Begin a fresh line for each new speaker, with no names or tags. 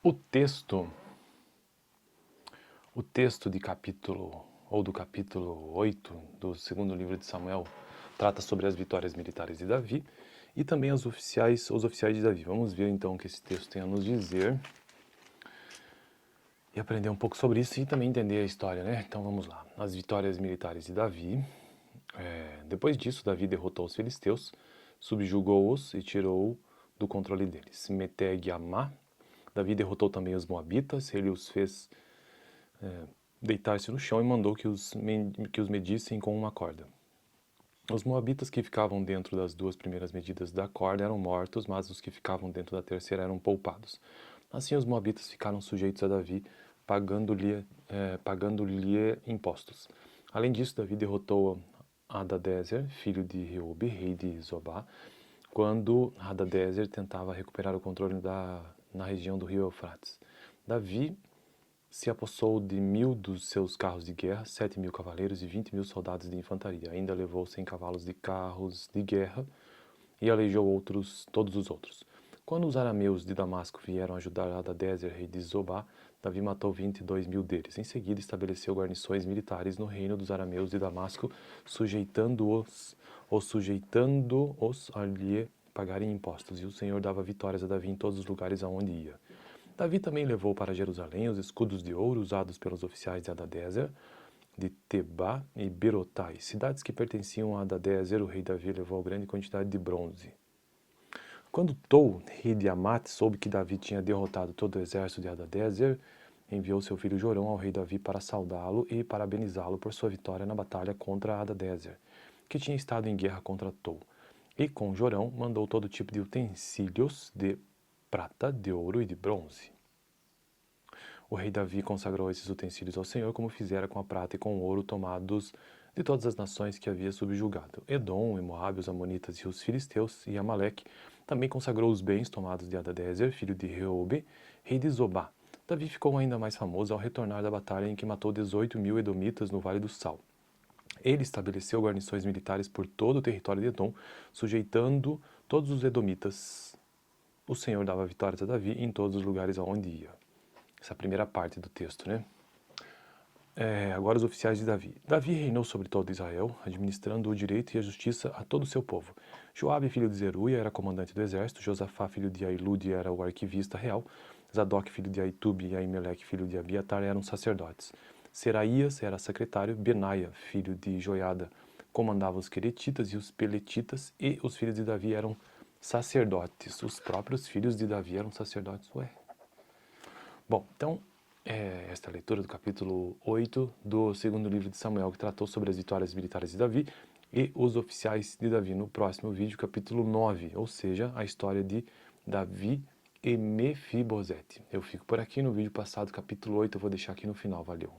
O texto do capítulo 8 do segundo livro de Samuel trata sobre as vitórias militares de Davi e também os oficiais de Davi. Vamos ver então o que esse texto tem a nos dizer e aprender um pouco sobre isso e também entender a história, né? Então vamos lá. As vitórias militares de Davi. Depois disso, Davi derrotou os filisteus, subjugou-os e tirou do controle deles. Meteg Amá. Davi derrotou também os moabitas, ele os fez deitar-se no chão e mandou que os medissem com uma corda. Os moabitas que ficavam dentro das duas primeiras medidas da corda eram mortos, mas os que ficavam dentro da terceira eram poupados. Assim os moabitas ficaram sujeitos a Davi, pagando-lhe impostos. Além disso, Davi derrotou Hadadezer, filho de Reobe, rei de Zobá, quando Hadadezer tentava recuperar o controle na região do rio Eufrates. Davi se apossou de 1.000 dos seus carros de guerra, 7.000 cavaleiros e 20.000 soldados de infantaria. Ainda levou 100 cavalos de carros de guerra e aleijou todos os outros. Quando os arameus de Damasco vieram ajudar Hadadezer, rei de Zobá, Davi matou 22.000 deles. Em seguida, estabeleceu guarnições militares no reino dos arameus de Damasco, sujeitando-os a lhe pagarem impostos. E o Senhor dava vitórias a Davi em todos os lugares aonde ia. Davi também levou para Jerusalém os escudos de ouro usados pelos oficiais de Hadadezer, de Tebá e Berotai, cidades que pertenciam a Hadadezer. O rei Davi levou grande quantidade de bronze. Quando Tou, rei de Amate, soube que Davi tinha derrotado todo o exército de Hadadezer, enviou seu filho Jorão ao rei Davi para saudá-lo e parabenizá-lo por sua vitória na batalha contra Hadadezer, que tinha estado em guerra contra Tou. E com Jorão mandou todo tipo de utensílios de prata, de ouro e de bronze. O rei Davi consagrou esses utensílios ao Senhor, como fizera com a prata e com o ouro tomados de todas as nações que havia subjugado. Edom e Moabe, os amonitas e os filisteus e Amaleque. Também consagrou os bens tomados de Hadadezer, filho de Reobe, rei de Zobá. Davi ficou ainda mais famoso ao retornar da batalha em que matou 18.000 edomitas no Vale do Sal. Ele estabeleceu guarnições militares por todo o território de Edom, sujeitando todos os edomitas. O Senhor dava vitórias a Davi em todos os lugares aonde ia. Essa é a primeira parte do texto, né? Agora os oficiais de Davi. Davi reinou sobre todo Israel, administrando o direito e a justiça a todo o seu povo. Joabe, filho de Zeruia, era comandante do exército. Josafá, filho de Ailude, era o arquivista real. Zadok, filho de Aitube, e Aimeleque, filho de Abiatar, eram sacerdotes. Seraías era secretário. Benaia, filho de Joiada, comandava os queretitas e os peletitas. E os filhos de Davi eram sacerdotes. Os próprios filhos de Davi eram sacerdotes. Bom, então, esta é a leitura do capítulo 8 do segundo livro de Samuel, que tratou sobre as vitórias militares de Davi e os oficiais de Davi. No próximo vídeo, capítulo 9, ou seja, a história de Davi e Mefibosete. Eu fico por aqui. No vídeo passado, capítulo 8, eu vou deixar aqui no final. Valeu!